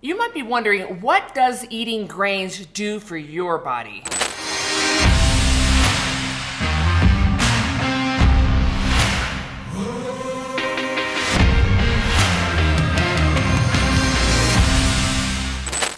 You might be wondering, what does eating grains do for your body?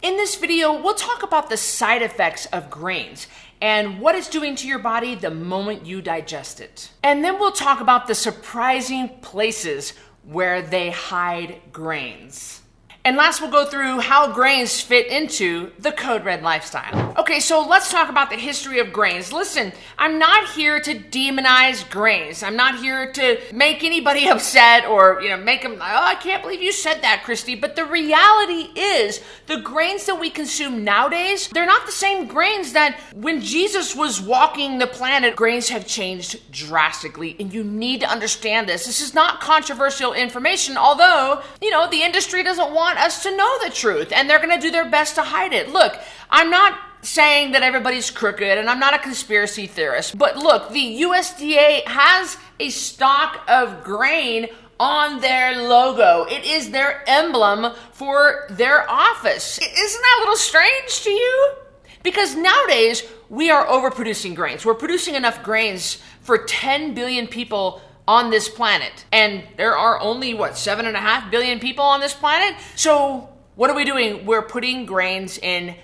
In this video, we'll talk about the side effects of grains and what it's doing to your body the moment you digest it. And then we'll talk about the surprising places where they hide grains. And last, we'll go through how grains fit into the Code Red lifestyle. Okay, so let's talk about the history of grains. Listen, I'm not here to demonize grains. I'm not here to make anybody upset or, make them, oh, I can't believe you said that, Cristy. But the reality is, the grains that we consume nowadays, they're not the same grains that when Jesus was walking the planet. Grains have changed drastically, and you need to understand this. This is not controversial information, although, the industry doesn't want us to know the truth, and they're going to do their best to hide it. Look, I'm not saying that everybody's crooked, and I'm not a conspiracy theorist, but look, the USDA has a stock of grain on their logo. It is their emblem for their office. Isn't that a little strange to you? Because nowadays, we are overproducing grains. We're producing enough grains for 10 billion people on this planet. And there are only, 7.5 billion people on this planet? So what are we doing? We're putting grains in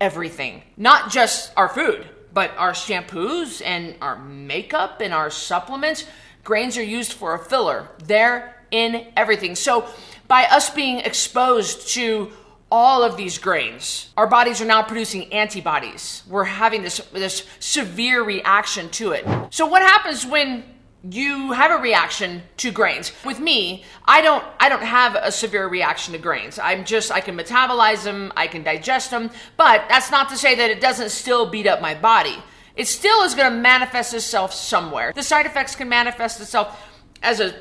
everything. Not just our food, but our shampoos and our makeup and our supplements. Grains are used for a filler. They're in everything. So by us being exposed to all of these grains, our bodies are now producing antibodies. We're having this severe reaction to it. So what happens when you have a reaction to grains? With me, I don't have a severe reaction to grains. I can metabolize them, I can digest them, but that's not to say that it doesn't still beat up my body. It still is going to manifest itself somewhere. The side effects can manifest itself as a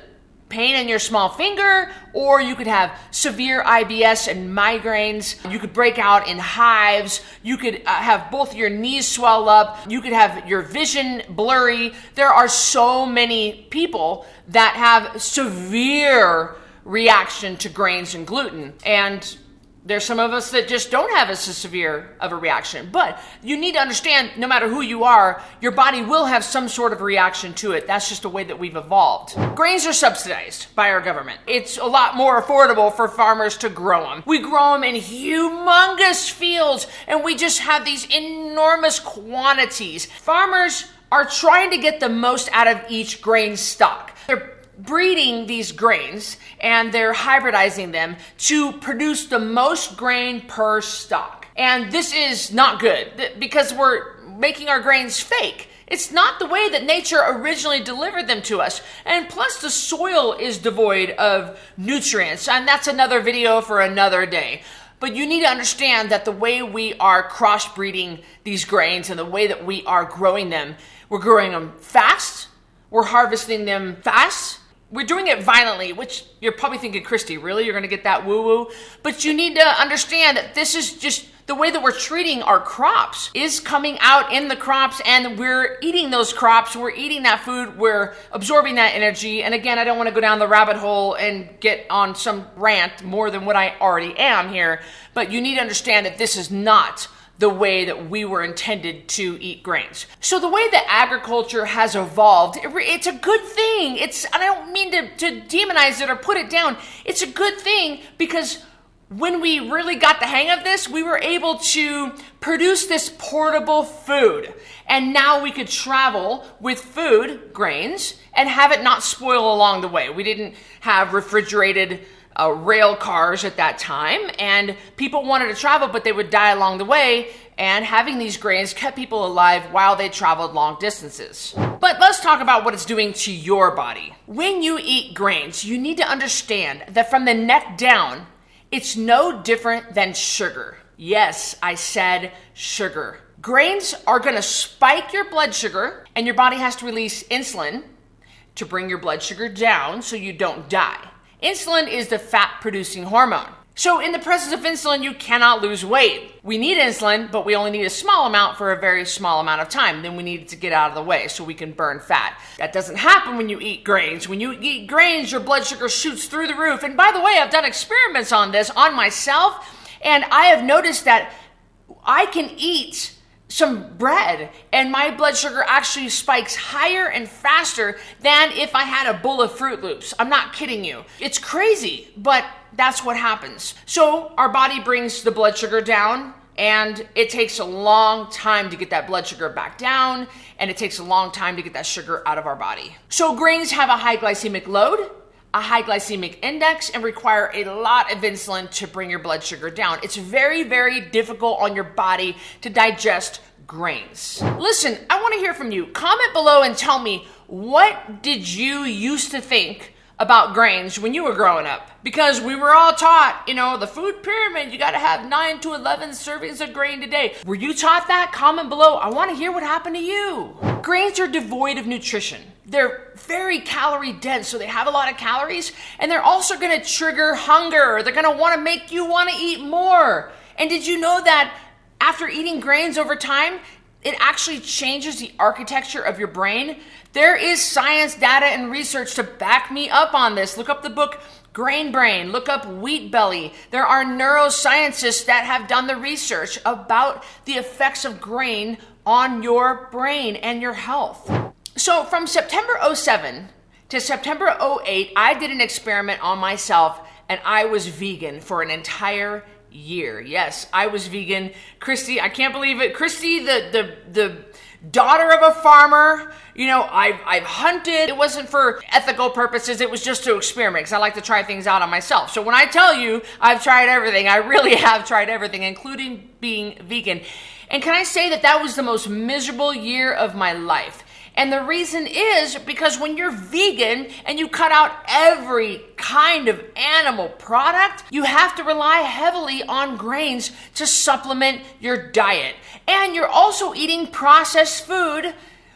pain in your small finger, or you could have severe IBS and migraines. You could break out in hives. You could have both your knees swell up. You could have your vision blurry. There are so many people that have severe reaction to grains and gluten. And there's some of us that just don't have as severe of a reaction. But you need to understand, no matter who you are, your body will have some sort of reaction to it. That's just the way that we've evolved. Grains are subsidized by our government. It's a lot more affordable for farmers to grow them. We grow them in humongous fields, and we just have these enormous quantities. Farmers are trying to get the most out of each grain stock. They're breeding these grains and they're hybridizing them to produce the most grain per stock. And this is not good because we're making our grains fake. It's not the way that nature originally delivered them to us. And plus, the soil is devoid of nutrients. And that's another video for another day. But you need to understand that the way we are crossbreeding these grains and the way that we are growing them, we're growing them fast, we're harvesting them fast, we're doing it violently, which you're probably thinking, Cristy, really? You're going to get that woo-woo? But you need to understand that this is just the way that we're treating our crops is coming out in the crops, and we're eating those crops, we're eating that food, we're absorbing that energy. And again, I don't want to go down the rabbit hole and get on some rant more than what I already am here, but you need to understand that this is not the way that we were intended to eat grains. So the way that agriculture has evolved, it's a good thing. I don't mean to demonize it or put it down. It's a good thing because when we really got the hang of this, we were able to produce this portable food. And now we could travel with food, grains, and have it not spoil along the way. We didn't have refrigerated rail cars at that time, and people wanted to travel, but they would die along the way, and having these grains kept people alive while they traveled long distances. But let's talk about what it's doing to your body. When you eat grains, you need to understand that from the neck down, it's no different than sugar. Yes, I said sugar. Grains are going to spike your blood sugar, and your body has to release insulin to bring your blood sugar down so you don't die. Insulin is the fat-producing hormone. So in the presence of insulin, you cannot lose weight. We need insulin, but we only need a small amount for a very small amount of time. Then we need it to get out of the way so we can burn fat. That doesn't happen when you eat grains. When you eat grains, your blood sugar shoots through the roof. And by the way, I've done experiments on this on myself, And I have noticed that I can eat some bread and my blood sugar actually spikes higher and faster than if I had a bowl of Fruit Loops. I'm not kidding you. It's crazy, but that's what happens. So our body brings the blood sugar down, and it takes a long time to get that blood sugar back down, and it takes a long time to get that sugar out of our body. So grains have a high glycemic load, a high glycemic index, and require a lot of insulin to bring your blood sugar down. It's very, very difficult on your body to digest grains. Listen, I want to hear from you. Comment below and tell me, what did you used to think about grains when you were growing up? Because we were all taught, the food pyramid, you got to have 9 to 11 servings of grain a day. Were you taught that? Comment below. I want to hear what happened to you. Grains are devoid of nutrition. They're very calorie dense, so they have a lot of calories, and they're also going to trigger hunger. They're going to want to make you want to eat more. And did you know that after eating grains over time, it actually changes the architecture of your brain? There is science, data, and research to back me up on this. Look up the book Grain Brain. Look up Wheat Belly. There are neuroscientists that have done the research about the effects of grain on your brain and your health. So from September 07 to September 08, I did an experiment on myself, and I was vegan for an entire year. Yes, I was vegan. Cristy, I can't believe it. Cristy, the daughter of a farmer, I've hunted. It wasn't for ethical purposes. It was just to experiment, because I like to try things out on myself. So when I tell you I've tried everything, I really have tried everything, including being vegan. And can I say that was the most miserable year of my life? And the reason is because when you're vegan and you cut out every kind of animal product, you have to rely heavily on grains to supplement your diet. And you're also eating processed food,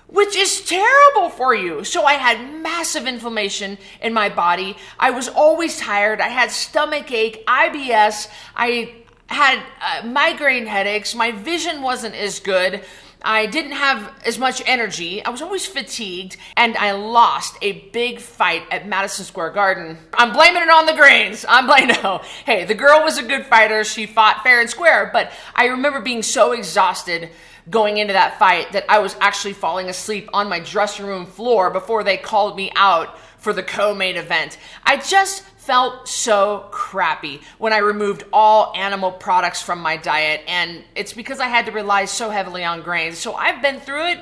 which is terrible for you. So I had massive inflammation in my body. I was always tired. I had stomach ache, IBS. I had migraine headaches. My vision wasn't as good. I didn't have as much energy. I was always fatigued, and I lost a big fight at Madison Square Garden. I'm blaming it on the grains. No. Hey, the girl was a good fighter. She fought fair and square, but I remember being so exhausted going into that fight that I was actually falling asleep on my dressing room floor before they called me out for the co-main event. I just felt so crappy when I removed all animal products from my diet, and it's because I had to rely so heavily on grains. So I've been through it,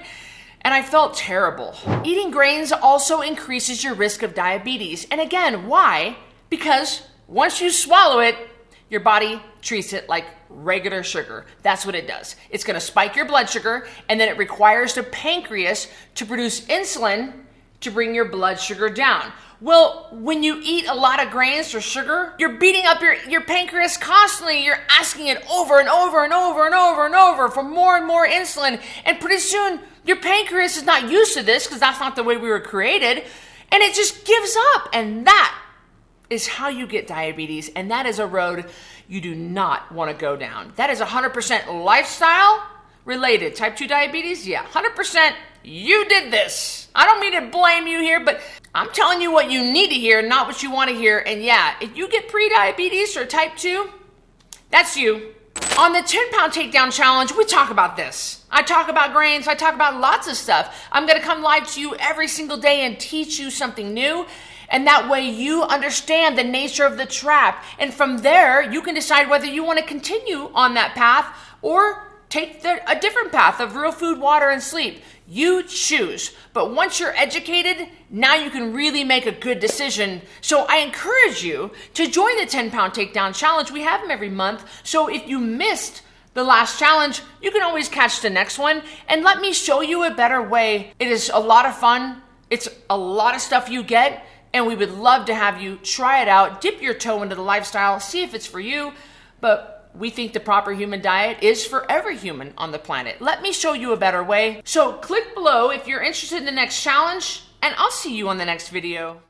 and I felt terrible. Eating grains also increases your risk of diabetes. And again, why? Because once you swallow it, your body treats it like regular sugar. That's what it does. It's going to spike your blood sugar, and then it requires the pancreas to produce insulin to bring your blood sugar down. Well, when you eat a lot of grains or sugar, you're beating up your pancreas constantly. You're asking it over and over and over and over and over for more and more insulin. And pretty soon, your pancreas is not used to this, because that's not the way we were created. And it just gives up. And that is how you get diabetes. And that is a road you do not want to go down. That is 100% lifestyle related. Type 2 diabetes? Yeah, 100% you did this. I don't mean to blame you here, but I'm telling you what you need to hear, not what you want to hear. And yeah, if you get pre-diabetes or type 2, that's you. On the 10 Pound Takedown Challenge, we talk about this. I talk about grains. I talk about lots of stuff. I'm going to come live to you every single day and teach you something new. And that way you understand the nature of the trap. And from there, you can decide whether you want to continue on that path or take a different path of real food, water, and sleep. You choose. But once you're educated, now you can really make a good decision. So I encourage you to join the 10 Pound Takedown Challenge. We have them every month. So if you missed the last challenge, you can always catch the next one. And let me show you a better way. It is a lot of fun. It's a lot of stuff you get. And we would love to have you try it out, dip your toe into the lifestyle, see if it's for you. But we think the proper human diet is for every human on the planet. Let me show you a better way. So click below if you're interested in the next challenge, and I'll see you on the next video.